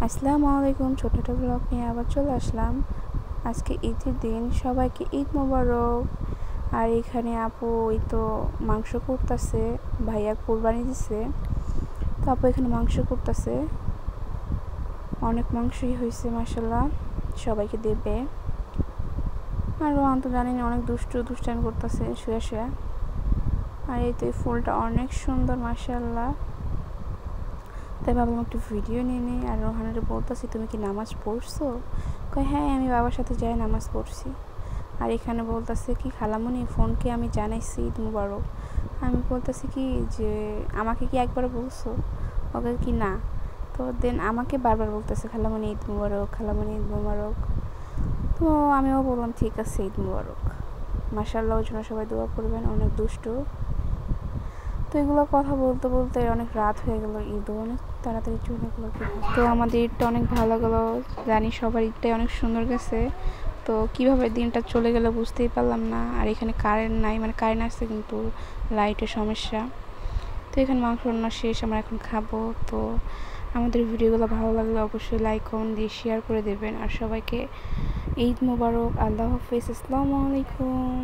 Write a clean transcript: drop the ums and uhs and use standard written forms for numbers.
আসসালামু আলাইকুম। ছোট ছোট ব্লগ নিয়ে আবার চলে আসলাম। আজকে ঈদের দিন, সবাইকে ঈদ মোবারক। আর এখানে আপু ওই তো মাংস করতেছে, ভাইয়া কুরবানি দিছে, তো আপু এখানে মাংস করতেছে। অনেক মাংসই হয়েছে মাশাল্লাহ, সবাইকে দেবে। আর রোহান তো জানেন অনেক দুষ্টামি করতেছে শুয়ে শুয়ে। আর এই তো এই ফুলটা অনেক সুন্দর মাশাল্লাহ, তাই ভাবলাম একটু ভিডিও নিয়ে নিই। আর রোহানের বলতেছি, তুমি কি নামাজ পড়ছো? কয় হ্যাঁ, আমি বাবার সাথে যাই নামাজ পড়ছি। আর এখানে বলতেছে কি, খালামণি ফোনকে আমি জানাইছি ঈদ মুবারক। আমি বলতেছি কি যে আমাকে কি একবার বলছো? ওকে কি না। তো দেন আমাকে বারবার বলতেছে খালামণি ঈদ মুবারক, খালামণি ঈদ মুবারক। তো আমিও বললাম ঠিক আছে ঈদ মুবারক। মাশাআল্লাহ, ওই জন্য সবাই দোয়া করবেন, অনেক দুষ্টু। তো এগুলো কথা বলতে বলতে অনেক রাত হয়ে গেল, ঈদও অনেক তাড়াতাড়ি চলে গেলো। তো আমাদের ঈদটা অনেক ভালো গেলো, জানি সবার ঈদটাই অনেক সুন্দর গেছে। তো কীভাবে দিনটা চলে গেলো বুঝতেই পারলাম না। আর এখানে কারেন্ট নাই, মানে কারেন্ট আসছে কিন্তু লাইটের সমস্যা। তো এখানে মাংস রান্না শেষ, আমরা এখন খাবো। তো আমাদের ভিডিওগুলো ভালো লাগলে অবশ্যই লাইক কমেন্ট দিয়ে শেয়ার করে দেবেন। আর সবাইকে ঈদ মোবারক, আল্লাহ হাফিজ, আসসালামু আলাইকুম।